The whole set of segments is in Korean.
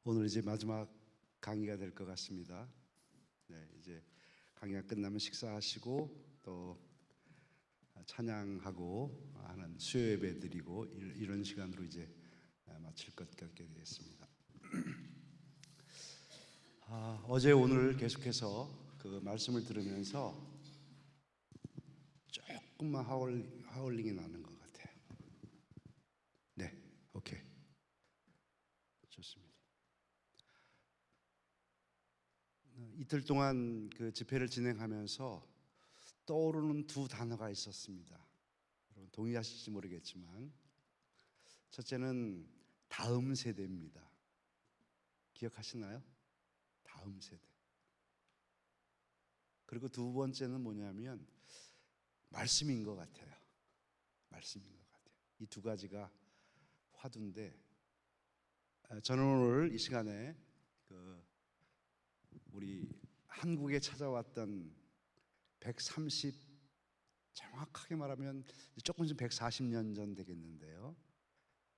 오늘 이제 마지막 강의가 될 것 같습니다. 네, 이제 강의가 끝나면 식사하시고 또 찬양하고 하는 수요 예배 드리고 이런 시간으로 이제 마칠 것 같게 되겠습니다. 어제 오늘 계속해서 그 말씀을 들으면서 조금만 하울링이 나는 것 같아요. 네, 오케이, 좋습니다. 이틀 동안 그 집회를 진행하면서 떠오르는 두 단어가 있었습니다. 여러분 동의하실지 모르겠지만 첫째는 다음 세대입니다. 기억하시나요? 다음 세대. 그리고 두 번째는 뭐냐면 말씀인 것 같아요. 말씀인 것 같아요. 이 두 가지가 화두인데 저는 오늘 이 시간에 우리 한국에 찾아왔던 130 정확하게 말하면 조금 좀 140년 전 되겠는데요.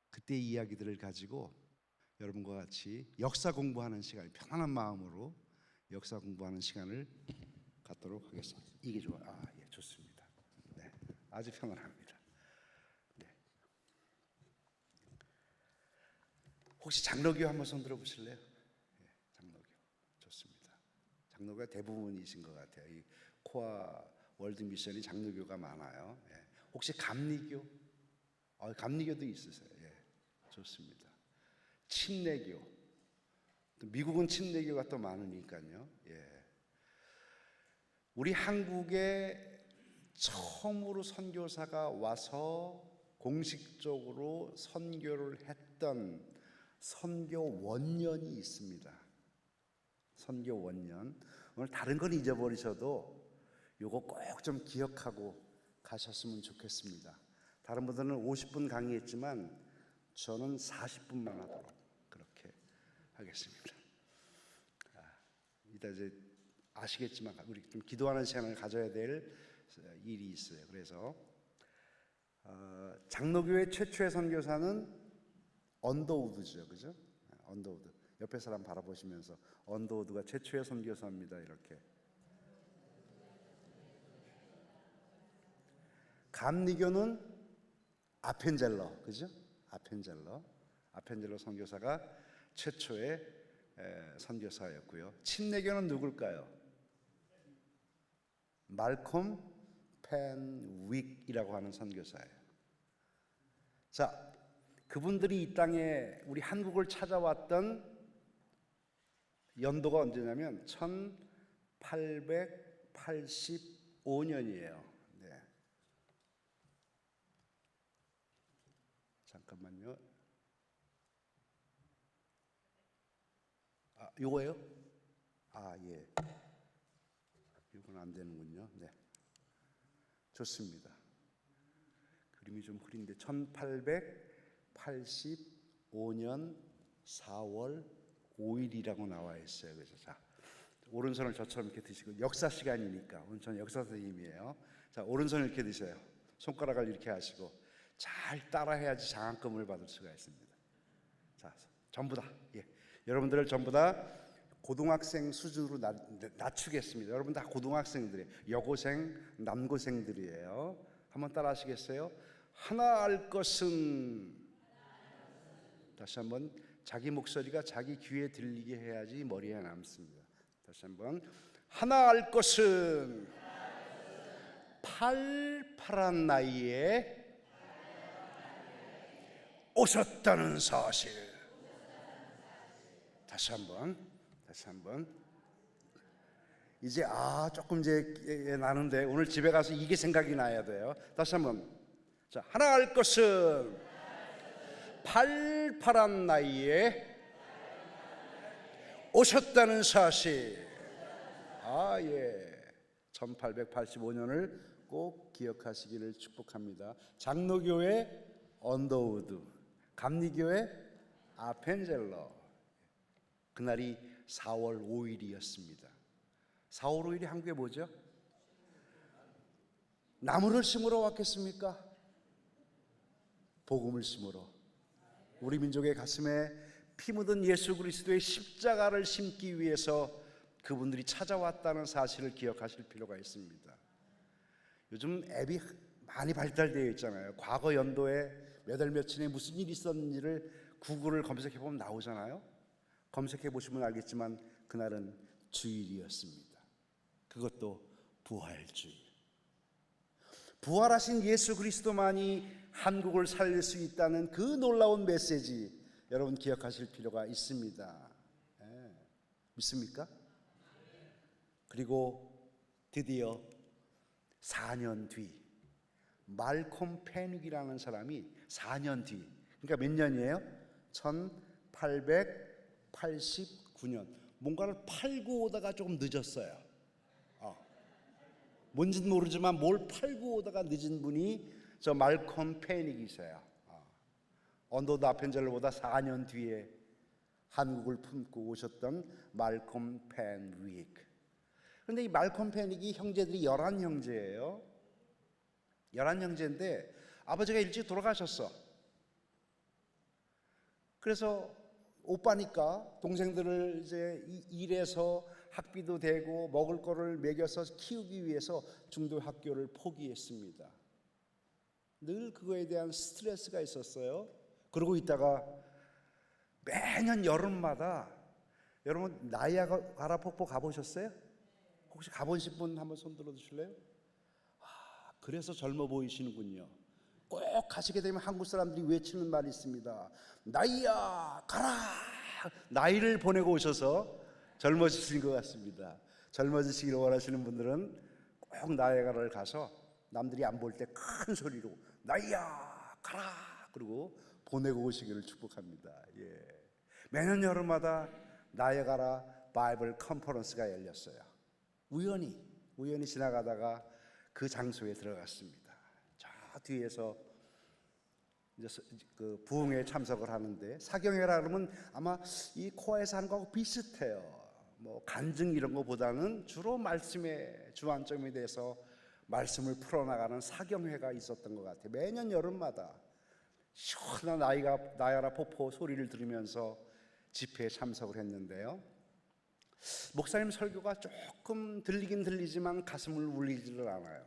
그때 이야기들을 가지고 여러분과 같이 역사 공부하는 시간, 편안한 마음으로 역사 공부하는 시간을 갖도록 하겠습니다. 이게 좋아. 예, 좋습니다. 네, 아주 편안합니다. 네. 혹시 장로교 한번 손 들어보실래요? 네, 장로교 좋습니다. 장로교가 대부분이신 것 같아요. 이 코아 월드 미션이 장로교가 많아요. 예. 혹시 감리교? 감리교도 있으세요? 예, 좋습니다. 침례교, 또 미국은 침례교가 또 많으니까요. 예. 우리 한국에 처음으로 선교사가 와서 공식적으로 선교를 했던 선교 원년이 있습니다. 선교 원년. 오늘 다른 건 잊어버리셔도 요거 꼭 좀 기억하고 가셨으면 좋겠습니다. 다른 분들은 50분 강의했지만 저는 40분만 하도록 그렇게 하겠습니다. 이따 이제 아시겠지만 우리 좀 기도하는 시간을 가져야 될 일이 있어요. 그래서 장로교회 최초의 선교사는 언더우드죠, 그죠? 언더우드. 옆에 사람 바라보시면서 언더우드가 최초의 선교사입니다. 이렇게. 감리교는 아펜젤러, 그죠? 아펜젤러 선교사가 최초의 선교사였고요. 침례교는 누굴까요? 말콤 펜윅이라고 하는 선교사예요. 자, 그분들이 이 땅에 우리 한국을 찾아왔던 연도가 언제냐면 1885년이에요. 네. 잠깐만요. 요거예요? 예. 이건 안 되는군요. 네. 좋습니다. 그림이 좀 흐린데 1885년 4월 5일이라고 나와 있어요. 그래서 자, 오른손을 저처럼 이렇게 드시고 역사 시간이니까 오늘 저는 역사 선생님이에요. 자, 오른손을 이렇게 드세요. 손가락을 이렇게 하시고 잘 따라해야지 장학금을 받을 수가 있습니다. 자, 전부 다 여러분들을 전부 다 고등학생 수준으로 낮추겠습니다. 여러분 다 고등학생들이에요. 여고생, 남고생들이에요. 한번 따라 하시겠어요? 하나 알 것은, 다시 한번 자기 목소리가 자기 귀에 들리게 해야지 머리에 남습니다. 다시 한번 하나 알 것은 팔팔한 나이에 오셨다는 사실. 다시 한번 이제 조금 이제 나는데 오늘 집에 가서 이게 생각이 나야 돼요. 다시 한번. 자, 하나 알 것은 팔팔한 나이에 오셨다는 사실. 예. 1885년을 꼭 기억하시기를 축복합니다. 장로교회 언더우드, 감리교회 아펜젤러. 그날이 4월 5일이었습니다. 4월 5일이 한국에 뭐죠? 나무를 심으러 왔겠습니까? 복음을 심으러. 우리 민족의 가슴에 피 묻은 예수 그리스도의 십자가를 심기 위해서 그분들이 찾아왔다는 사실을 기억하실 필요가 있습니다. 요즘 앱이 많이 발달되어 있잖아요. 과거 연도에 몇 월 며칠에 무슨 일이 있었는지를 구글을 검색해 보면 나오잖아요. 검색해 보시면 알겠지만 그날은 주일이었습니다. 그것도 부활주일. 부활하신 예수 그리스도만이 한국을 살릴 수 있다는 그 놀라운 메시지, 여러분 기억하실 필요가 있습니다. 믿습니까? 그리고 드디어 4년 뒤 말콤 페닉이라는 사람이 4년 뒤, 그러니까 몇 년이에요? 1889년. 뭔가를 팔고 오다가 조금 늦었어요. 뭔지는 모르지만 뭘 팔고 오다가 늦은 분이 저 말콤 페닉이세요. 언더 더 아펜젤러보다 4년 뒤에 한국을 품고 오셨던 말콤 페닉. 그런데 이 말콤 페닉이 형제들이 11형제예요. 11형제인데 아버지가 일찍 돌아가셨어. 그래서 오빠니까 동생들을 이제 일해서 학비도 되고 먹을 거를 먹여서 키우기 위해서 중도 학교를 포기했습니다. 늘 그거에 대한 스트레스가 있었어요. 그러고 있다가 매년 여름마다, 여러분 나이아가라 폭포 가보셨어요? 혹시 가보신 분 한번 손 들어 주실래요? 그래서 젊어 보이시는군요. 꼭 가시게 되면 한국 사람들이 외치는 말이 있습니다. 나이야 가라. 나이를 보내고 오셔서 젊어지신 것 같습니다. 젊어지시기를 원하시는 분들은 꼭 나이아가라를 가서 남들이 안 볼 때 큰 소리로 나이야 가라 그리고 보내고 오시기를 축복합니다. 매년 여름마다 나이아가라 바이블 컨퍼런스가 열렸어요. 우연히 지나가다가 그 장소에 들어갔습니다. 저 뒤에서 이제 그 부흥회에 참석을 하는데, 사경회라 그러면 아마 이 코아에서 하는 거하고 비슷해요. 뭐 간증 이런 거보다는 주로 말씀의 주안점에 대해서 말씀을 풀어나가는 사경회가 있었던 것 같아요. 매년 여름마다 시원한 나이아가라 폭포 소리를 들으면서 집회에 참석을 했는데요. 목사님 설교가 조금 들리긴 들리지만 가슴을 울리지를 않아요.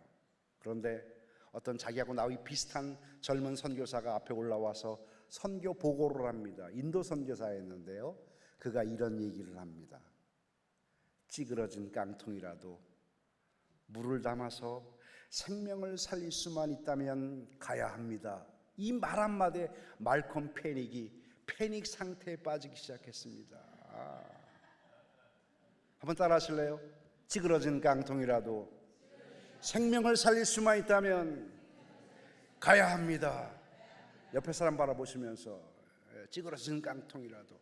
그런데 어떤 자기하고 나이 비슷한 젊은 선교사가 앞에 올라와서 선교 보고를 합니다. 인도 선교사였는데요. 그가 이런 얘기를 합니다. 찌그러진 깡통이라도 물을 담아서 생명을 살릴 수만 있다면 가야 합니다. 이 말 한마디에 말콤 페닉이 패닉 상태에 빠지기 시작했습니다. 한번 따라 하실래요? 찌그러진 깡통이라도 생명을 살릴 수만 있다면 가야 합니다. 옆에 사람 바라보시면서 찌그러진 깡통이라도.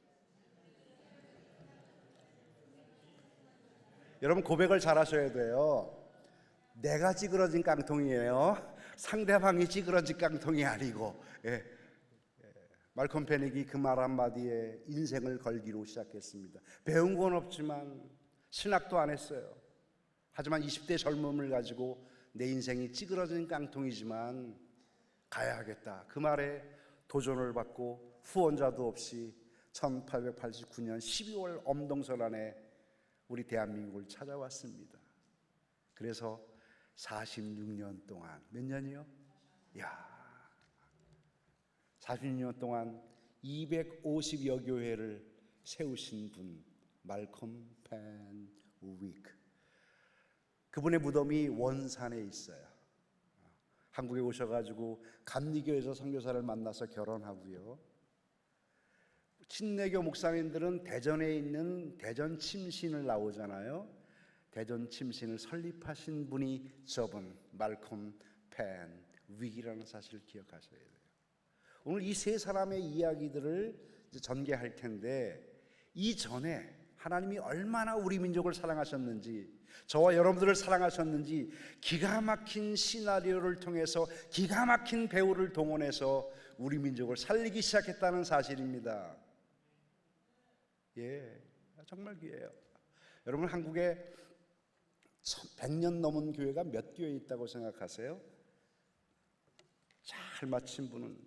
여러분 고백을 잘 하셔야 돼요. 내가 찌그러진 깡통이에요. 상대방이 찌그러진 깡통이 아니고. 말콤 페닉이 그 말 한마디에 인생을 걸기로 시작했습니다. 배운 건 없지만 신학도 안 했어요. 하지만 20대 젊음을 가지고 내 인생이 찌그러진 깡통이지만 가야 하겠다. 그 말에 도전을 받고 후원자도 없이 1889년 12월 엄동설 안에 우리 대한민국을 찾아왔습니다. 그래서 46년 동안, 몇 년이요? 46년 동안 250여 교회를 세우신 분, 말콤 페닉. 그분의 무덤이 원산에 있어요. 한국에 오셔가지고 감리교에서 선교사를 만나서 결혼하고요. 친내교 목사님들은 대전에 있는 대전 침신을 나오잖아요. 대전 침신을 설립하신 분이 저분 말콤 페닉이라는 사실을 기억하셔야 돼요. 오늘 이 세 사람의 이야기들을 전개할 텐데, 이전에 하나님이 얼마나 우리 민족을 사랑하셨는지, 저와 여러분들을 사랑하셨는지 기가 막힌 시나리오를 통해서 기가 막힌 배우를 동원해서 우리 민족을 살리기 시작했다는 사실입니다. 정말 귀해요. 여러분 한국에 100년 넘은 교회가 몇 교회 있다고 생각하세요? 잘 맞힌 분은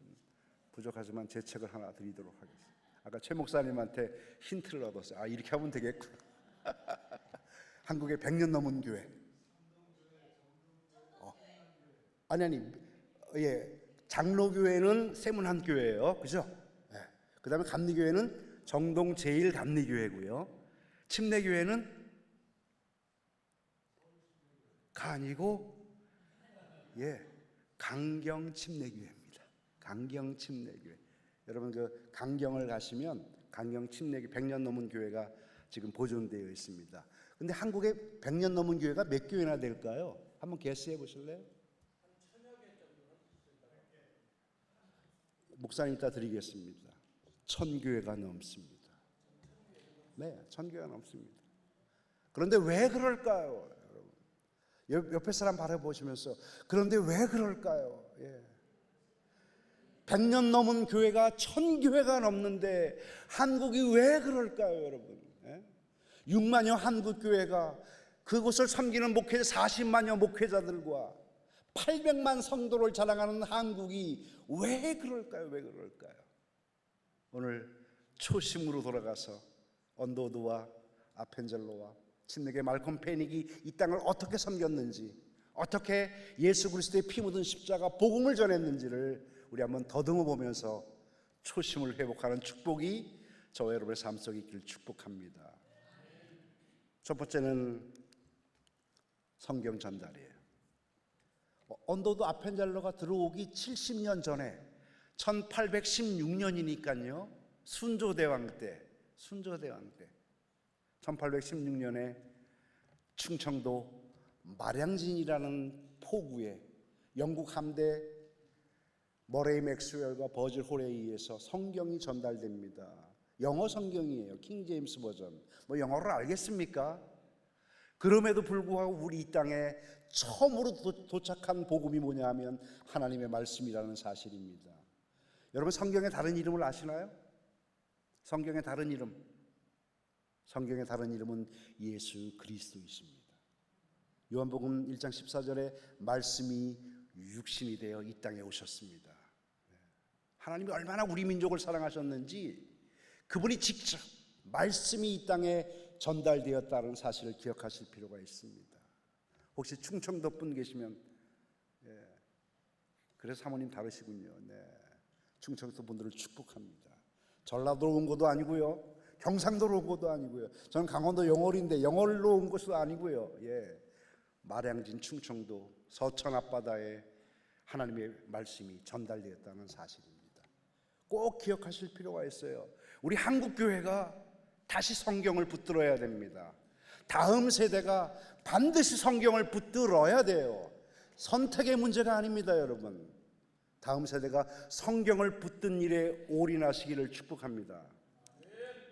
부족하지만 제 책을 하나 드리도록 하겠습니다. 아까 최 목사님한테 힌트를 얻었어요. 아, 이렇게 하면 되겠구나. 한국에 100년 넘은 교회. 아니, 예, 장로교회는 세문안교회예요, 그죠? 예. 그다음에 감리교회는 정동 제일감리교회고요. 침례교회는 가 아니고, 예, 강경침례교회입니다. 강경침례교회. 여러분 그 강경을 가시면 강경침례교 100년 넘은 교회가 지금 보존되어 있습니다. 근데 한국에 100년 넘은 교회가 몇 교회나 될까요? 한번 게스해 보실래요? 목사님 이따 드리겠습니다. 1000교회가 넘습니다. 네, 1000교회가 넘습니다. 그런데 왜 그럴까요? 여러분, 옆에 사람 바라보시면서 그런데 왜 그럴까요? 예. 100년 넘은 교회가 1000교회가 넘는데 한국이 왜 그럴까요, 여러분? 예? 6만여 한국교회가 그곳을 섬기는 목회자 40만여 목회자들과 800만 성도를 자랑하는 한국이 왜 그럴까요? 왜 그럴까요? 오늘 초심으로 돌아가서 언더우드와 아펜젤로와 침례교회 말콤 페닉이 이 땅을 어떻게 섬겼는지, 어떻게 예수 그리스도의 피 묻은 십자가 복음을 전했는지를 우리 한번 더듬어 보면서 초심을 회복하는 축복이 저와 여러분의 삶 속에 있기를 축복합니다. 첫 번째는 성경 전달이에요. 언더우드 아펜젤로가 들어오기 70년 전에 1816년이니까요. 순조대왕 때 1816년에 충청도 마량진이라는 포구에 영국 함대 머레이 맥스웰과 버질 홀에 의해서 성경이 전달됩니다. 영어 성경이에요. 킹 제임스 버전. 뭐 영어를 알겠습니까? 그럼에도 불구하고 우리 이 땅에 처음으로 도착한 복음이 뭐냐 하면 하나님의 말씀이라는 사실입니다. 여러분 성경의 다른 이름을 아시나요? 성경의 다른 이름은 예수 그리스도이십니다. 요한복음 1장 14절에 말씀이 육신이 되어 이 땅에 오셨습니다. 하나님이 얼마나 우리 민족을 사랑하셨는지 그분이 직접 말씀이 이 땅에 전달되었다는 사실을 기억하실 필요가 있습니다. 혹시 충청도 분 계시면, 그래서 사모님 다르시군요. 네. 충청도 분들을 축복합니다. 전라도로 온 것도 아니고요, 경상도로 온 것도 아니고요, 저는 강원도 영월인데 영월로 온 것도 아니고요. 예. 마량진 충청도 서천 앞바다에 하나님의 말씀이 전달되었다는 사실입니다. 꼭 기억하실 필요가 있어요. 우리 한국교회가 다시 성경을 붙들어야 됩니다. 다음 세대가 반드시 성경을 붙들어야 돼요. 선택의 문제가 아닙니다, 여러분. 다음 세대가 성경을 붙든 일에 올인하시기를 축복합니다.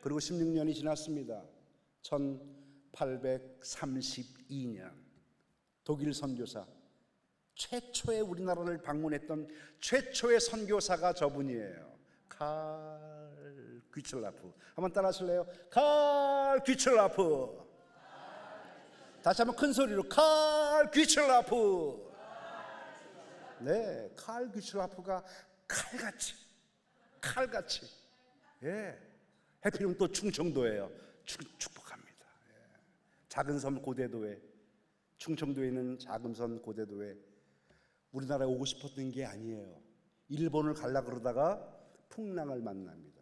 그리고 16년이 지났습니다. 1832년 독일 선교사, 최초의 우리나라를 방문했던 최초의 선교사가 저분이에요. 칼 귀철라프. 한번 따라 하실래요? 칼 귀철라프. 다시 한번 큰 소리로 칼 귀철라프. 네, 칼 귀철라프가 칼같이 예, 해필이면 또 충청도예요. 축복합니다. 예. 작은 섬 고대도에, 충청도에 있는 작은 섬 고대도에 우리나라에 오고 싶었던 게 아니에요. 일본을 가려고 그러다가 풍랑을 만납니다.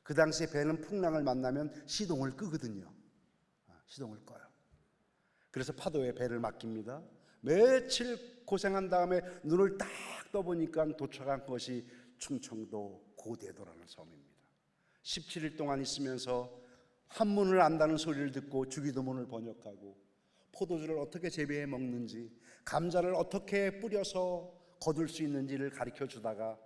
그 당시에 배는 풍랑을 만나면 시동을 끄거든요. 시동을 꺼요. 그래서 파도에 배를 맡깁니다. 며칠 고생한 다음에 눈을 딱 떠보니까 도착한 것이 충청도 고대도라는 섬입니다. 17일 동안 있으면서 한문을 안다는 소리를 듣고 주기도문을 번역하고 포도주를 어떻게 재배해 먹는지, 감자를 어떻게 뿌려서 거둘 수 있는지를 가르쳐 주다가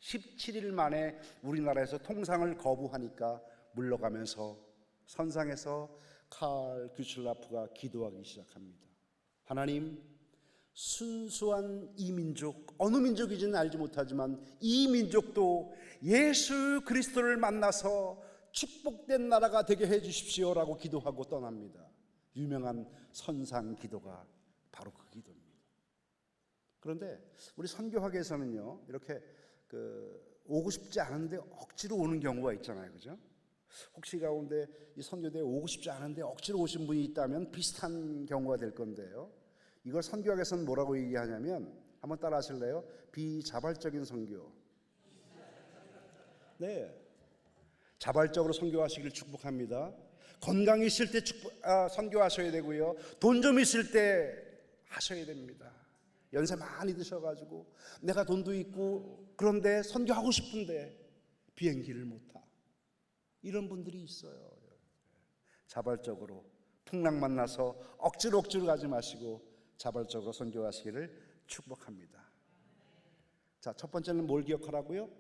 17일 만에 우리나라에서 통상을 거부하니까 물러가면서 선상에서 칼 귀철라프가 기도하기 시작합니다. 하나님, 순수한 이 민족, 어느 민족인지는 알지 못하지만 이 민족도 예수 그리스도를 만나서 축복된 나라가 되게 해 주십시오라고 기도하고 떠납니다. 유명한 선상 기도가 바로 그 기도입니다. 그런데 우리 선교학에서는요, 이렇게 오고 싶지 않은데 억지로 오는 경우가 있잖아요, 그죠? 혹시 가운데 이 선교대에 오고 싶지 않은데 억지로 오신 분이 있다면 비슷한 경우가 될 건데요. 이걸 선교학에서는 뭐라고 얘기하냐면, 한번 따라 하실래요? 비자발적인 선교. 네, 자발적으로 선교하시기를 축복합니다. 건강이 있을 때 선교하셔야 되고요. 돈 좀 있을 때 하셔야 됩니다. 연세 많이 드셔가지고 내가 돈도 있고 그런데 선교하고 싶은데 비행기를 못 타. 이런 분들이 있어요. 자발적으로 풍랑 만나서 억지로 가지 마시고 자발적으로 선교하시기를 축복합니다. 자, 첫 번째는 뭘 기억하라고요?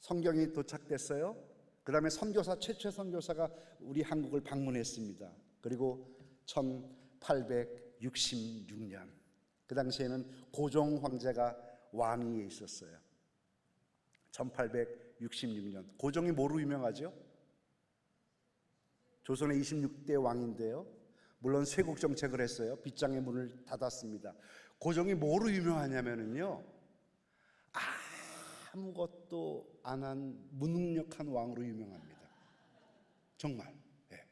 성경이 도착됐어요. 그 다음에 최초의 선교사가 우리 한국을 방문했습니다. 그리고 1866년, 그 당시에는 고종 황제가 왕위에 있었어요. 1866년. 고종이 뭐로 유명하죠? 조선의 26대 왕인데요. 물론 쇄국 정책을 했어요. 빗장의 문을 닫았습니다. 고종이 뭐로 유명하냐면요, 아무것도 안 한 무능력한 왕으로 유명합니다. 정말. 네.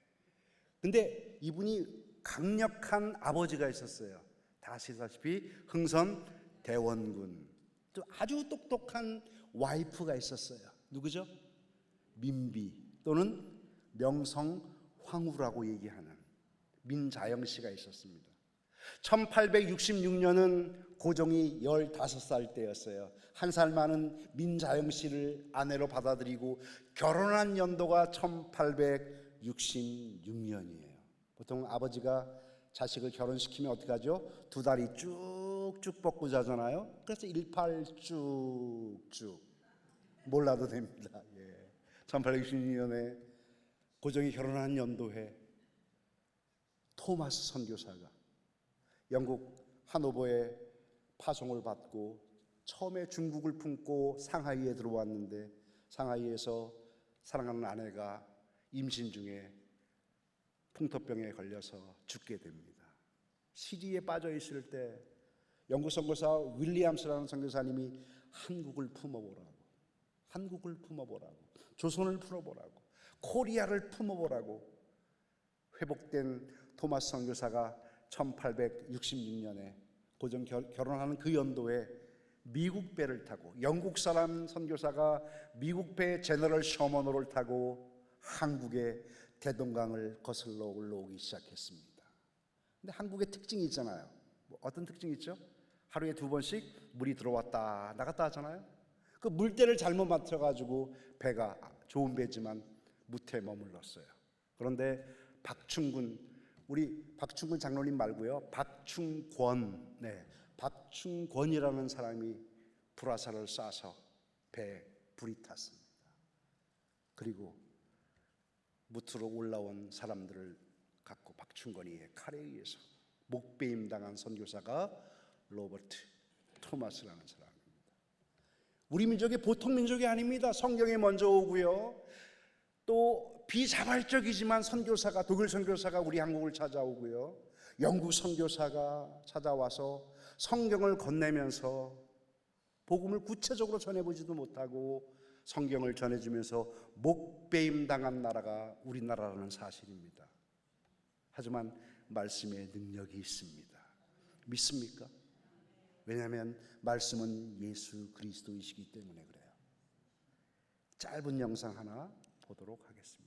근데 이분이 강력한 아버지가 있었어요. 다 아시다시피 흥선 대원군. 또 아주 똑똑한 와이프가 있었어요. 누구죠? 민비 또는 명성황후라고 얘기하는 민자영 씨가 있었습니다. 1866년은 고종이 15살 때였어요. 한 살 많은 민자영 씨를 아내로 받아들이고 결혼한 연도가 1866년이에요. 보통 아버지가 자식을 결혼시키면 어떻게 하죠? 두 다리 쭉쭉 뻗고 자잖아요. 그래서 18쭉쭉 몰라도 됩니다. 1866년에 고종이 결혼한 연도에 토마스 선교사가 영국 하노버에 파송을 받고 처음에 중국을 품고 상하이에 들어왔는데, 상하이에서 사랑하는 아내가 임신 중에 풍토병에 걸려서 죽게 됩니다. 시리에 빠져 있을 때 영국 선교사 윌리엄스라는 선교사님이 한국을 품어보라고, 조선을 품어보라고, 코리아를 품어보라고, 회복된 토마스 선교사가 1866년에 고종 결혼하는 그 연도에 미국 배를 타고, 영국 사람 선교사가 미국 배 제너럴 셔먼호를 타고 한국의 대동강을 거슬러 올라오기 시작했습니다. 근데 한국의 특징이 있잖아요. 어떤 특징이 있죠? 하루에 2번씩 물이 들어왔다 나갔다 하잖아요. 그 물때를 잘못 맞춰가지고 배가 좋은 배지만 무태에 머물렀어요. 그런데 우리 박충근 장로님 말고요, 박충권이라는 사람이 불화살을 쏴서 배에 불이 탔습니다. 그리고 무트로 올라온 사람들을 갖고 박충권이 칼에 의해서 목배임 당한 선교사가 로버트 토마스라는 사람입니다. 우리 민족이 보통 민족이 아닙니다. 성경에 먼저 오고요, 또 비자발적이지만 선교사가, 독일 선교사가 우리 한국을 찾아오고요, 영국 선교사가 찾아와서 성경을 건네면서 복음을 구체적으로 전해보지도 못하고 성경을 전해주면서 목배임 당한 나라가 우리나라라는 사실입니다. 하지만 말씀의 능력이 있습니다. 믿습니까? 왜냐하면 말씀은 예수 그리스도이시기 때문에 그래요. 짧은 영상 하나 보도록 하겠습니다.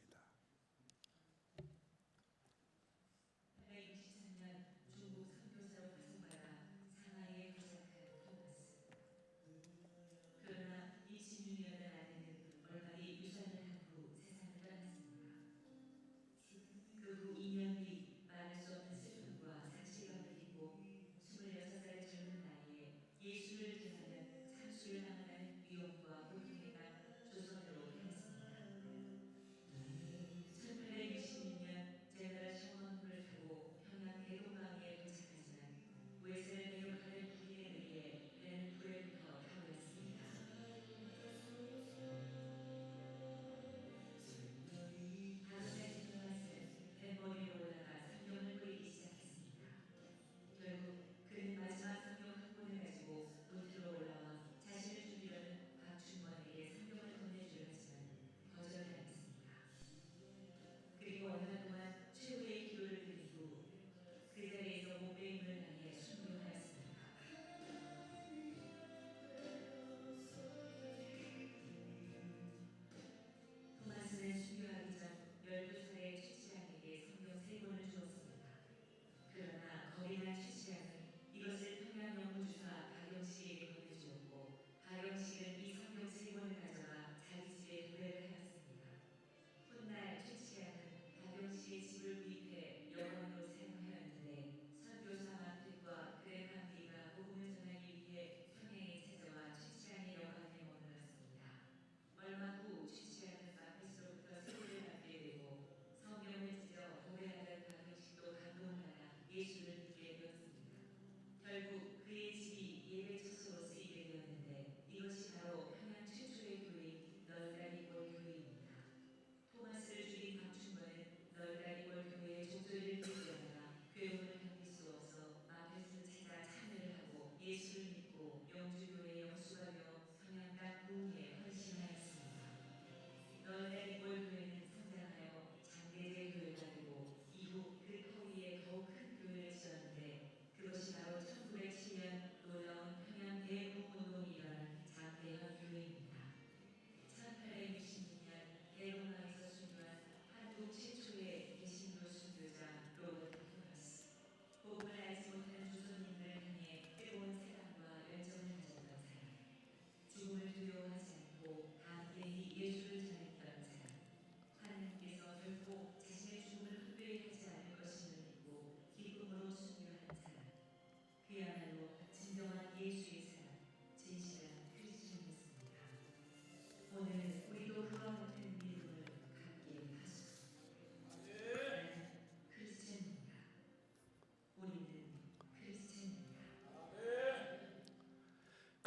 예수를 전하며 참수를 당하는 위험과 고통에 조선으로 향했습니다.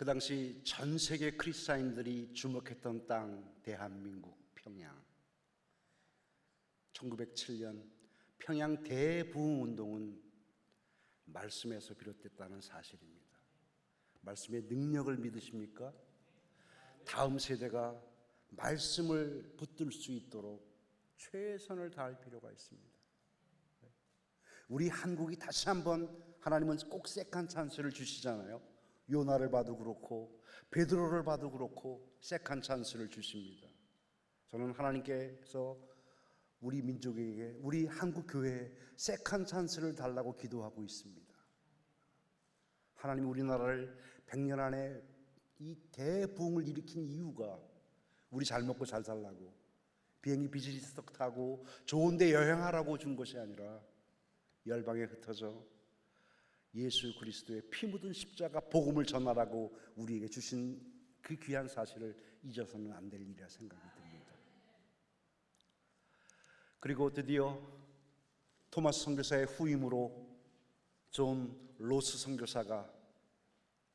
그 당시 전 세계 크리스찬인들이 주목했던 땅, 대한민국 평양. 1907년 평양 대부흥 운동은 말씀에서 비롯됐다는 사실입니다. 말씀의 능력을 믿으십니까? 다음 세대가 말씀을 붙들 수 있도록 최선을 다할 필요가 있습니다. 우리 한국이 다시 한번, 하나님은 꼭 세컨 찬스를 주시잖아요. 요나를 봐도 그렇고 베드로를 봐도 그렇고 세컨 찬스를 주십니다. 저는 하나님께서 우리 민족에게, 우리 한국 교회에 세컨 찬스를 달라고 기도하고 있습니다. 하나님 우리나라를 100년 안에 이 대부흥을 일으킨 이유가 우리 잘 먹고 잘 살라고, 비행기 비즈니스 타고 좋은 데 여행하라고 준 것이 아니라 열방에 흩어져 예수 그리스도의 피 묻은 십자가 복음을 전하라고 우리에게 주신 그 귀한 사실을 잊어서는 안 될 일이라 생각이 듭니다. 그리고 드디어 토마스 선교사의 후임으로 존 로스 선교사가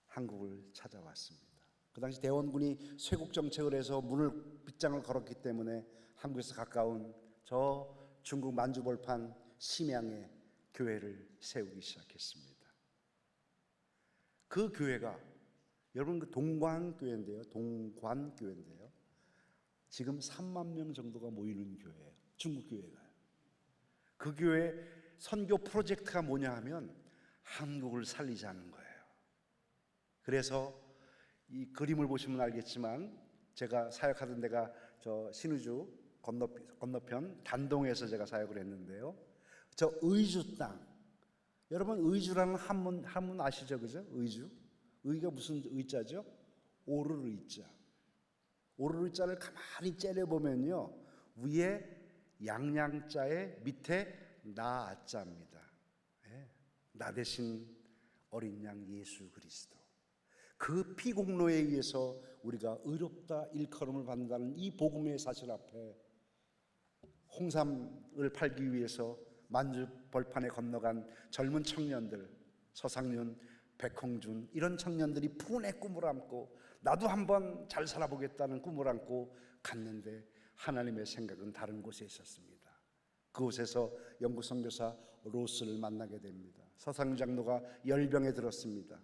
한국을 찾아왔습니다. 그 당시 대원군이 쇄국 정책을 해서 빗장을 걸었기 때문에 한국에서 가까운 저 중국 만주벌판 심양에 교회를 세우기 시작했습니다. 그 교회가 여러분 그 동관교회인데요. 지금 3만 명 정도가 모이는 교회예요. 중국 교회가요. 그 교회 선교 프로젝트가 뭐냐 하면 한국을 살리자는 거예요. 그래서 이 그림을 보시면 알겠지만 제가 사역하던 데가 저 신의주 건너편 단동에서 제가 사역을 했는데요. 저 의주 땅, 여러분 의주라는 한문 아시죠? 그죠? 의주. 의가 무슨 의자죠? 오를 의자. 오를 의자를 가만히 째려보면요, 위에 양양자에 밑에 나자입니다. 네. 나 대신 어린 양 예수 그리스도. 그 피공로에 의해서 우리가 의롭다 일컬음을 받는다는 이 복음의 사실 앞에 홍삼을 팔기 위해서 만주 벌판에 건너간 젊은 청년들, 서상윤, 백홍준, 이런 청년들이 푸른의 꿈을 안고 나도 한번 잘 살아보겠다는 꿈을 안고 갔는데 하나님의 생각은 다른 곳에 있었습니다. 그곳에서 영국 선교사 로스를 만나게 됩니다. 서상윤 장로가 열병에 들었습니다.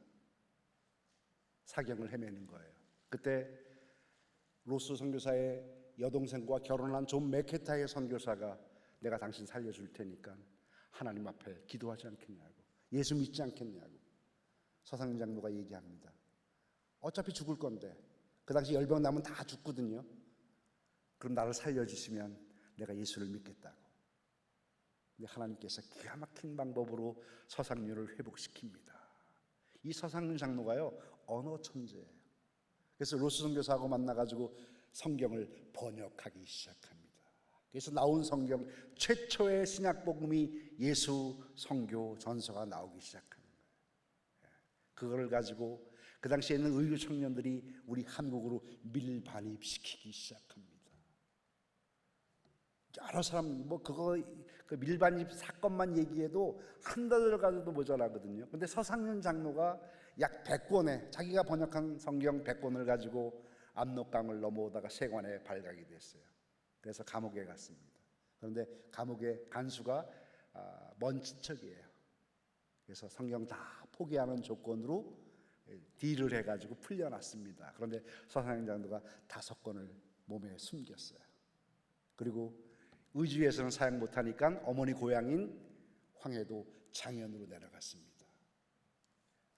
사경을 헤매는 거예요. 그때 로스 선교사의 여동생과 결혼한 존 맥케타의 선교사가 내가 당신 살려줄 테니까 하나님 앞에 기도하지 않겠냐고, 예수 믿지 않겠냐고 서상윤 장로가 얘기합니다. 어차피 죽을 건데, 그 당시 열병 나면 다 죽거든요. 그럼 나를 살려주시면 내가 예수를 믿겠다고. 근데 하나님께서 기가 막힌 방법으로 서상윤을 회복시킵니다. 이 서상윤 장로가요, 언어 천재예요. 그래서 로스 선교사하고 만나가지고 성경을 번역하기 시작합니다. 그래서 나온 성경 최초의 신약 복음이 예수 선교 전서가 나오기 시작하는 거예요. 그거를 가지고 그 당시에 있는 의교 청년들이 우리 한국으로 밀반입시키기 시작합니다. 여러 사람 그 밀반입 사건만 얘기해도 한 달을 가져도 모자라거든요. 근데 서상윤 장로가 약 100권의 자기가 번역한 성경 100권을 가지고 압록강을 넘어오다가 세관에 발각이 됐어요. 그래서 감옥에 갔습니다. 그런데 감옥의 간수가 먼 친척이에요. 그래서 성경 다 포기하는 조건으로 딜을 해가지고 풀려났습니다. 그런데 서상윤 장로가 5권을 몸에 숨겼어요. 그리고 의주에서는 사역 못하니까 어머니 고향인 황해도 장현으로 내려갔습니다.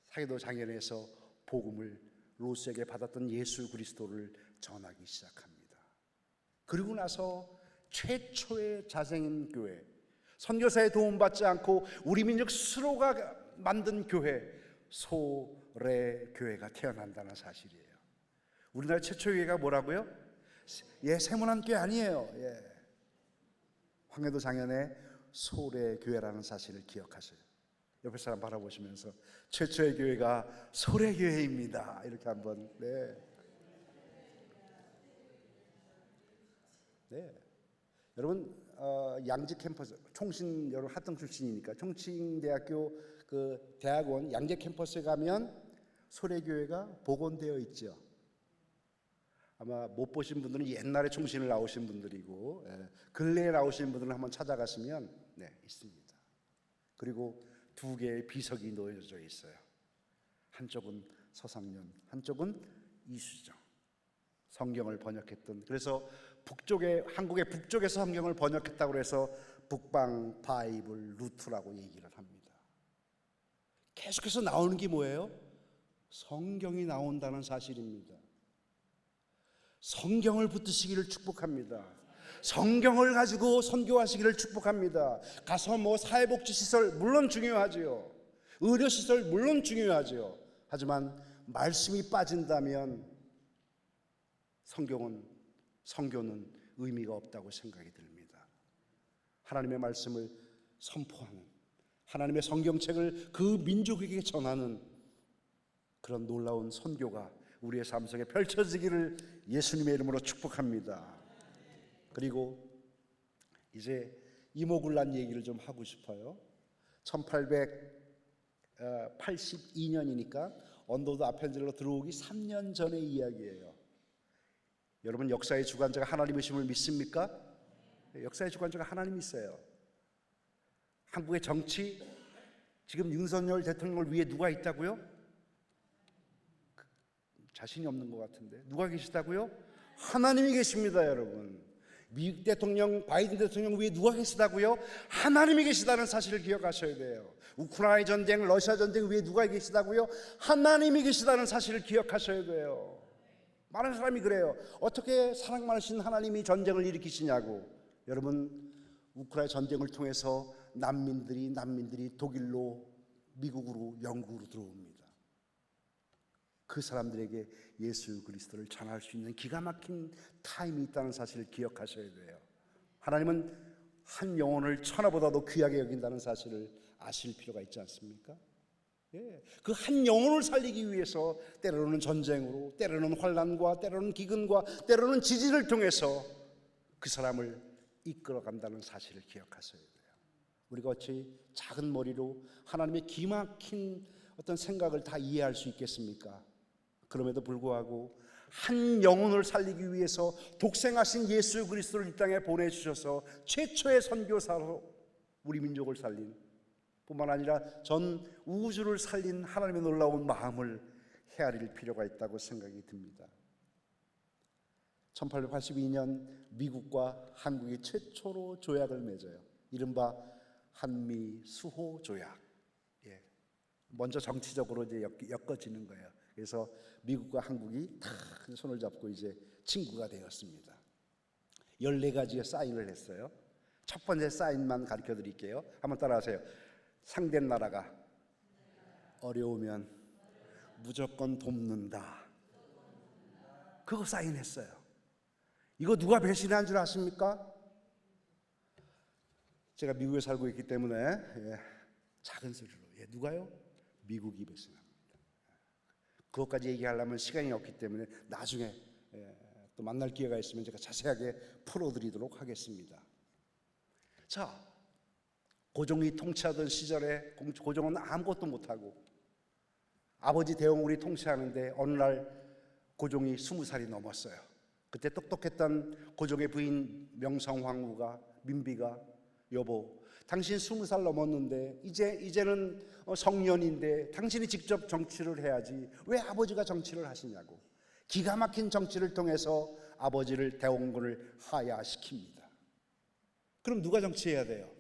황해도 장현에서 복음을 로스에게 받았던 예수 그리스도를 전하기 시작합니다. 그리고 나서 최초의 자생인 교회, 선교사의 도움받지 않고 우리 민족 스스로가 만든 교회, 소래교회가 태어난다는 사실이에요. 우리나라 최초의 교회가 뭐라고요? 세문안교회 아니에요. 황해도 장현의 소래교회라는 사실을 기억하세요. 옆에 사람 바라보시면서 최초의 교회가 소래교회입니다. 이렇게 한번. 네. 여러분 양재 캠퍼스, 총신 여러분 하청 출신이니까 총신대학교 그 대학원 양재 캠퍼스에 가면 소래교회가 복원되어 있죠. 아마 못 보신 분들은 옛날에 총신을 나오신 분들이고, 근래에 나오신 분들은 한번 찾아가시면 있습니다. 그리고 두 개의 비석이 놓여져 있어요. 한쪽은 서상년, 한쪽은 이수정. 성경을 번역했던, 그래서 한국의 북쪽에서 성경을 번역했다고 해서 북방 바이블 루트라고 얘기를 합니다. 계속해서 나오는 게 뭐예요? 성경이 나온다는 사실입니다. 성경을 붙드시기를 축복합니다. 성경을 가지고 선교하시기를 축복합니다. 가서 사회복지시설 물론 중요하지요. 의료시설 물론 중요하지요. 하지만 말씀이 빠진다면 성교는 의미가 없다고 생각이 듭니다. 하나님의 말씀을 선포하는, 하나님의 성경책을 그 민족에게 전하는 그런 놀라운 선교가 우리의 삶 속에 펼쳐지기를 예수님의 이름으로 축복합니다. 그리고 이제 이모군란 얘기를 좀 하고 싶어요. 1882년이니까 언더우드 아펜젤로 들어오기 3년 전의 이야기예요. 여러분, 역사의 주관자가 하나님이심을 믿습니까? 역사의 주관자가 하나님이세요. 한국의 정치, 지금 윤석열 대통령을 위해 누가 있다고요? 자신이 없는 것 같은데 누가 계시다고요? 하나님이 계십니다. 여러분, 미국 대통령, 바이든 대통령 위에 누가 계시다고요? 하나님이 계시다는 사실을 기억하셔야 돼요. 우크라이나 전쟁, 러시아 전쟁 위에 누가 계시다고요? 하나님이 계시다는 사실을 기억하셔야 돼요. 많은 사람이 그래요. 어떻게 사랑 많으신 하나님이 전쟁을 일으키시냐고. 여러분, 우크라이나 전쟁을 통해서 난민들이 독일로, 미국으로, 영국으로 들어옵니다. 그 사람들에게 예수 그리스도를 전할 수 있는 기가 막힌 타임이 있다는 사실을 기억하셔야 돼요. 하나님은 한 영혼을 천하보다도 귀하게 여긴다는 사실을 아실 필요가 있지 않습니까? 그 한 영혼을 살리기 위해서 때로는 전쟁으로, 때로는 환난과, 때로는 기근과, 때로는 지진을 통해서 그 사람을 이끌어간다는 사실을 기억하셔야 돼요. 우리가 어찌 작은 머리로 하나님의 기막힌 어떤 생각을 다 이해할 수 있겠습니까? 그럼에도 불구하고 한 영혼을 살리기 위해서 독생하신 예수 그리스도를 이 땅에 보내주셔서 최초의 선교사로 우리 민족을 살린, 뿐만 아니라 전 우주를 살린 하나님의 놀라운 마음을 헤아릴 필요가 있다고 생각이 듭니다. 1882년 미국과 한국이 최초로 조약을 맺어요. 이른바 한미 수호 조약. 먼저 정치적으로 이제 엮어지는 거예요. 그래서 미국과 한국이 다 손을 잡고 이제 친구가 되었습니다. 14가지의 사인을 했어요. 첫 번째 사인만 가르쳐 드릴게요. 한번 따라하세요. 상대 나라가 어려우면 무조건 돕는다. 그거 사인했어요. 이거 누가 배신한 줄 아십니까? 제가 미국에 살고 있기 때문에 작은 소리로 누가요? 미국이 배신합니다. 그것까지 얘기하려면 시간이 없기 때문에 나중에 또 만날 기회가 있으면 제가 자세하게 풀어드리도록 하겠습니다. 자, 고종이 통치하던 시절에 고종은 아무것도 못하고 아버지 대원군이 통치하는데 어느 날 고종이 20살이 넘었어요. 그때 똑똑했던 고종의 부인 명성황후가, 민비가, 여보, 당신 20살 넘었는데 이제는 성년인데 당신이 직접 정치를 해야지 왜 아버지가 정치를 하시냐고. 기가 막힌 정치를 통해서 아버지를, 대원군을 하야시킵니다. 그럼 누가 정치해야 돼요?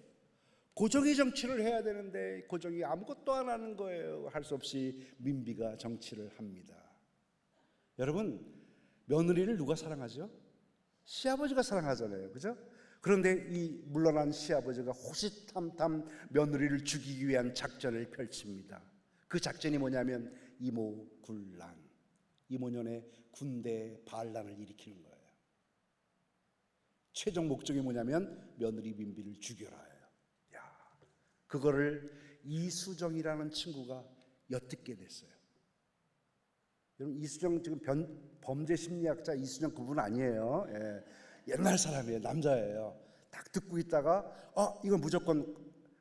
고종이 정치를 해야 되는데 고종이 아무것도 안 하는 거예요. 할 수 없이 민비가 정치를 합니다. 여러분, 며느리를 누가 사랑하죠? 시아버지가 사랑하잖아요. 그죠? 그런데 이 물러난 시아버지가 호시탐탐 며느리를 죽이기 위한 작전을 펼칩니다. 그 작전이 뭐냐면 이모군란, 이모년의 군대 반란을 일으키는 거예요. 최종 목적이 뭐냐면 며느리 민비를 죽여라예요. 그거를 이수정이라는 친구가 엿듣게 됐어요. 여러분, 이수정 지금 범죄 심리학자 이수정 그분 아니에요. 옛날 사람이에요. 남자예요. 딱 듣고 있다가 이건 무조건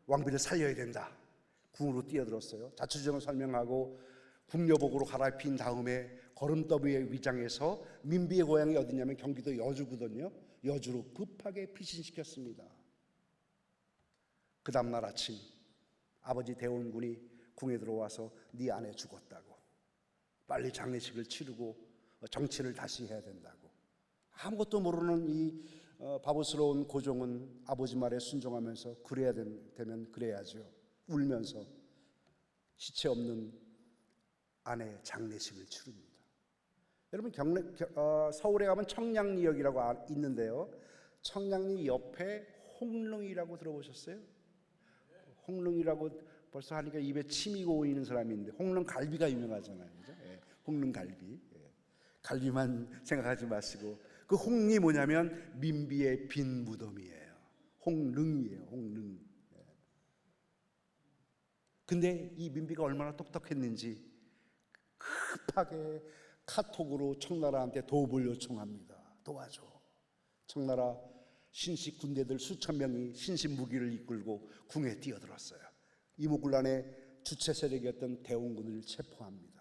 왕비를 살려야 된다. 궁으로 뛰어들었어요. 자초지종을 설명하고 북녀복으로 갈아입힌 다음에 거름더미에 위장해서 민비의 고향이 어디냐면 경기도 여주거든요. 여주로 급하게 피신시켰습니다. 그 다음날 아침 아버지 대원군이 궁에 들어와서 네 아내 죽었다고, 빨리 장례식을 치르고 정치를 다시 해야 된다고. 아무것도 모르는 이 바보스러운 고종은 아버지 말에 순종하면서 그래야 되면 그래야죠. 울면서 시체 없는 아내 장례식을 치릅니다. 여러분 서울에 가면 청량리역이라고 있는데요. 청량리 옆에 홍릉이라고 들어보셨어요? 홍릉이라고 벌써 하니까 입에 침이 고이는 사람이 있는데, 홍릉 갈비가 유명하잖아요, 그죠? 예, 홍릉 갈비. 예. 갈비만 생각하지 마시고 그 홍이 뭐냐면 민비의 빈 무덤이에요. 홍릉이에요, 홍릉. 예. 근데 이 민비가 얼마나 똑똑했는지 급하게 카톡으로 청나라한테 도움을 요청합니다. 도와줘. 청나라 신식 군대들 수천 명이 신식 무기를 이끌고 궁에 뛰어들었어요. 이모군란의 주체 세력이었던 대원군을 체포합니다.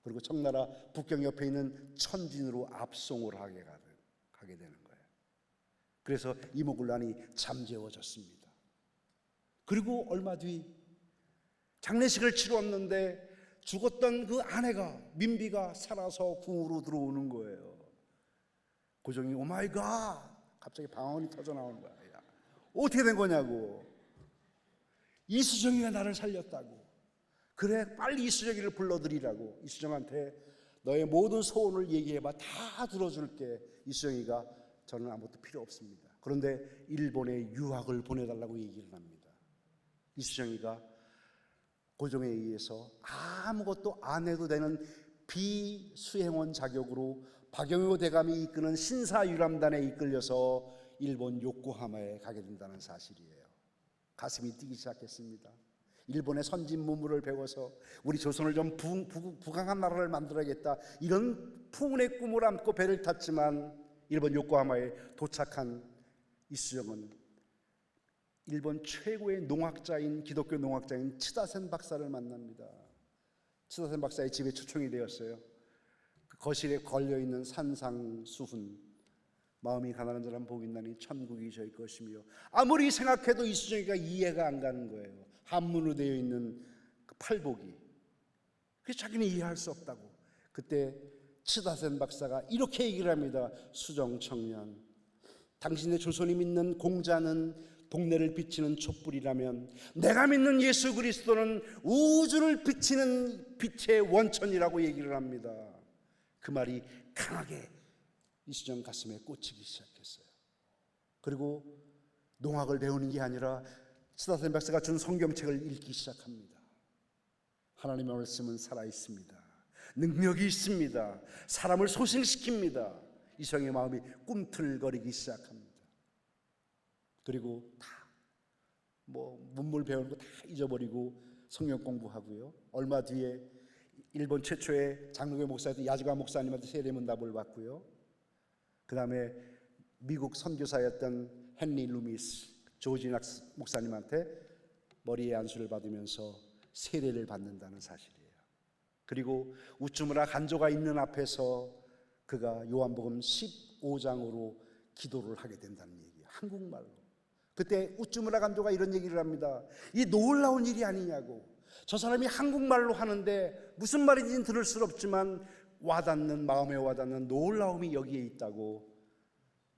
그리고 청나라 북경 옆에 있는 천진으로 압송을 하게 되는 거예요. 그래서 이모군란이 잠재워졌습니다. 그리고 얼마 뒤 장례식을 치렀는데 죽었던 그 아내가, 민비가 살아서 궁으로 들어오는 거예요. 고종이 오마이갓, 갑자기 방언이 터져 나오는 거야. 야, 어떻게 된 거냐고. 이수정이가 나를 살렸다고. 그래, 빨리 이수정이를 불러들이라고. 이수정한테 너의 모든 소원을 얘기해봐, 다 들어줄게. 이수정이가 저는 아무것도 필요 없습니다. 그런데 일본에 유학을 보내달라고 얘기를 합니다. 이수정이가 고종에 의해서 아무것도 안 해도 되는 비수행원 자격으로 박영효 대감이 이끄는 신사유람단에 이끌려서 일본 요코하마에 가게 된다는 사실이에요. 가슴이 뛰기 시작했습니다. 일본의 선진 문물을 배워서 우리 조선을 좀 부강한 나라를 만들어야겠다, 이런 풍운의 꿈을 안고 배를 탔지만 일본 요코하마에 도착한 이수정은 일본 최고의 농학자인, 기독교 농학자인 치다센 박사를 만납니다. 치다센 박사의 집에 초청이 되었어요. 그 거실에 걸려있는 산상수훈, 마음이 가난한 사람 복이 있나니 천국이 저희 것이며, 아무리 생각해도 이수정이가 이해가 안 가는 거예요. 한문으로 되어 있는 그 팔복이. 그래서 자기는 이해할 수 없다고. 그때 치다센 박사가 이렇게 얘기를 합니다. 수정 청년, 당신의 조선이 믿는 공자는 동네를 비치는 촛불이라면 내가 믿는 예수 그리스도는 우주를 비치는 빛의 원천이라고 얘기를 합니다. 그 말이 강하게 이수정 가슴에 꽂히기 시작했어요. 그리고 농학을 배우는 게 아니라 치다센 박사가 준 성경책을 읽기 시작합니다. 하나님의 말씀은 살아있습니다. 능력이 있습니다. 사람을 소생시킵니다. 이수정의 마음이 꿈틀거리기 시작합니다. 그리고 다 문물 배우는 거 다 잊어버리고 성경 공부하고요. 얼마 뒤에 일본 최초의 장로교 목사였던 야즈가 목사님한테 세례문답을 받고요. 그 다음에 미국 선교사였던 헨리 루미스 조지낙 목사님한테 머리에 안수를 받으면서 세례를 받는다는 사실이에요. 그리고 우쭈무라 간조가 있는 앞에서 그가 요한복음 15장으로 기도를 하게 된다는 얘기예요. 한국말로. 그때 우쭈무라 간조가 이런 얘기를 합니다. 이 놀라운 일이 아니냐고. 저 사람이 한국말로 하는데 무슨 말인지는 들을 수 없지만 와닿는, 마음에 와닿는 놀라움이 여기에 있다고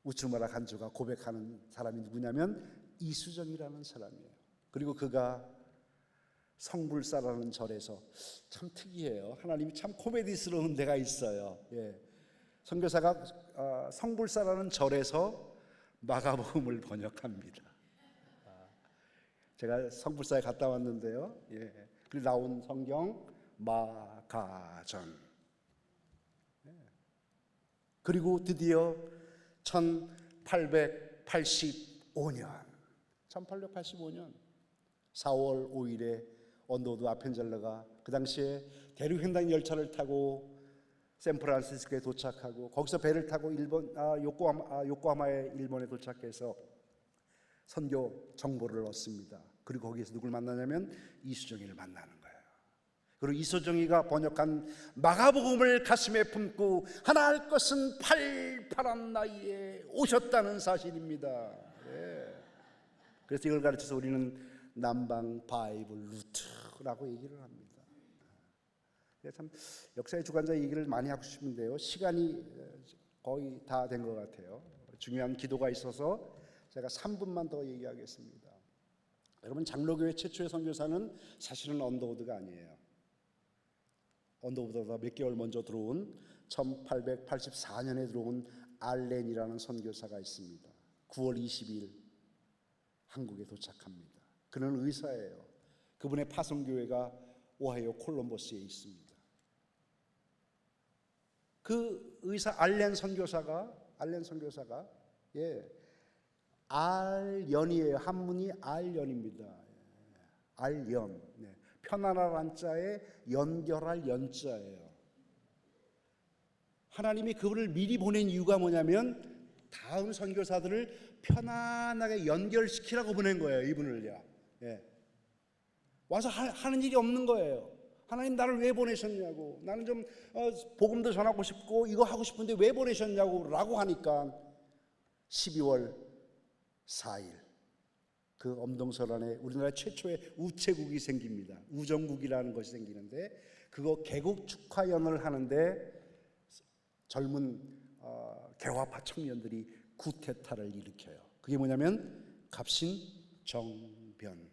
우쭈무라 간조가 고백하는 사람이 누구냐면 이수정이라는 사람이에요. 그리고 그가 성불사라는 절에서, 참 특이해요. 하나님이 참 코미디스러운 데가 있어요. 예. 선교사가 성불사라는 절에서 마가복음을 번역합니다. 제가 성불사에 갔다 왔는데요. 예. 그리고 나온 성경 마가전. 예. 그리고 드디어 1885년 4월 5일에 언더우드 아펜젤러가 그 당시에 대륙횡단 열차를 타고 샌프란시스코에 도착하고 거기서 배를 타고 요코하마에 일본에 도착해서 선교 정보를 얻습니다. 그리고 거기에서 누굴 만나냐면 이수정이를 만나는 거예요. 그리고 이소정이가 번역한 마가복음을 가슴에 품고 하나 할 것은 팔팔한 나이에 오셨다는 사실입니다. 예. 그래서 이걸 가르쳐서 우리는 남방 바이블 루트라고 얘기를 합니다. 참 역사의 주관자 얘기를 많이 하고 싶은데요, 시간이 거의 다 된 것 같아요. 중요한 기도가 있어서 제가 3분만 더 얘기하겠습니다. 여러분, 장로교회 최초의 선교사는 사실은 언더우드가 아니에요. 언더우드보다 몇 개월 먼저 들어온 1884년에 들어온 알렌이라는 선교사가 있습니다. 9월 20일 한국에 도착합니다. 그는 의사예요. 그분의 파송교회가 오하이오 콜럼버스에 있습니다. 그 의사 알렌 선교사가 알연이에요. 한문이 알연입니다. 알연. 네. 편안할 한자에 연결할 연자예요. 하나님이 그분을 미리 보낸 이유가 뭐냐면 다음 선교사들을 편안하게 연결시키라고 보낸 거예요. 이분을요. 예. 와서 하는 일이 없는 거예요. 하나님 나를 왜 보내셨냐고, 나는 좀 복음도 전하고 싶고 이거 하고 싶은데 왜 보내셨냐고 라고 하니까 12월 4일 그 엄동설 안에 우리나라 최초의 우체국이 생깁니다. 우정국이라는 것이 생기는데 그거 개국 축하연을 하는데 젊은 개화파 청년들이 쿠데타를 일으켜요. 그게 뭐냐면 갑신정변.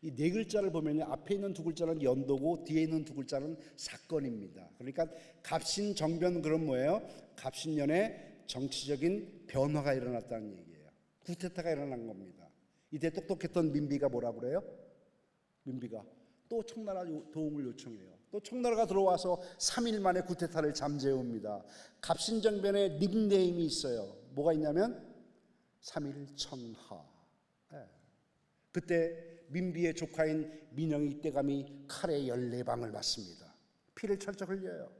이 네 글자를 보면 앞에 있는 두 글자는 연도고 뒤에 있는 두 글자는 사건입니다. 그러니까 갑신정변, 그런 뭐예요? 갑신년에 정치적인 변화가 일어났다는 얘기예요. 쿠데타가 일어난 겁니다. 이때 똑똑했던 민비가 뭐라고 그래요? 민비가 또 청나라 도움을 요청해요. 또 청나라가 들어와서 3일 만에 쿠데타를 잠재웁니다. 갑신정변의 닉네임이 있어요. 뭐가 있냐면 3.1천하. 그때 민비의 조카인 민영이 떼감이 칼에 14방을 맞습니다. 피를 철철 흘려요.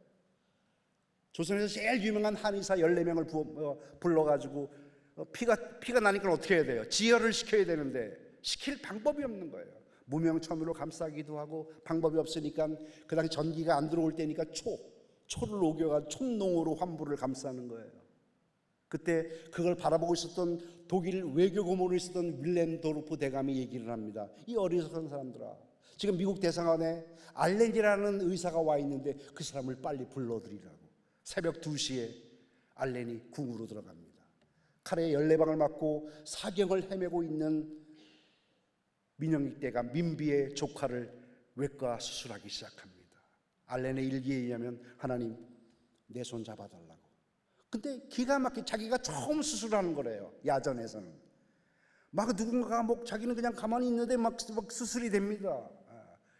조선에서 제일 유명한 한의사 14명을 불러가지고 피가 나니까 어떻게 해야 돼요? 지혈을 시켜야 되는데 시킬 방법이 없는 거예요. 무명천으로 감싸기도 하고 방법이 없으니까 그 당시 전기가 안 들어올 때니까 초를 녹여가 촛농으로 환부를 감싸는 거예요. 그때 그걸 바라보고 있었던 독일 외교 고문으로 있었던 윌렘 도르프 대감이 얘기를 합니다. 이 어리석은 사람들아, 지금 미국 대사관에 알렌이라는 의사가 와 있는데 그 사람을 빨리 불러들이라고. 새벽 2시에 알렌이 궁으로 들어갑니다. 칼에 14방을 맞고 사경을 헤매고 있는 민영익 대감 민비의 조카를 외과 수술하기 시작합니다. 알렌의 일기에 의하면 하나님 내 손 잡아달라고. 근데 기가 막히게 자기가 처음 수술하는 거래요. 야전에서는 막 누군가가 자기는 그냥 가만히 있는데 막 수술이 됩니다.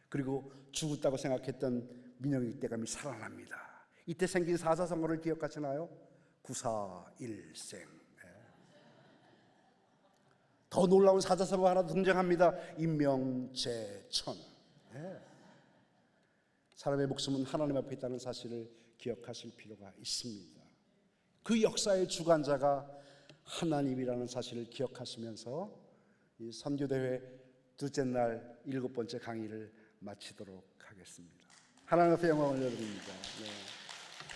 그리고 죽었다고 생각했던 민영익 대감이 살아납니다. 이때 생긴 사사성어를 기억하시나요? 구사일생. 더 놀라운 사자성어 하나 등장합니다. 임명재천. 사람의 목숨은 하나님 앞에 있다는 사실을 기억하실 필요가 있습니다. 그 역사의 주관자가 하나님이라는 사실을 기억하시면서 이 선교대회 둘째 날 7번째 강의를 마치도록 하겠습니다. 하나님 앞에 영광을 올려드립니다. 네.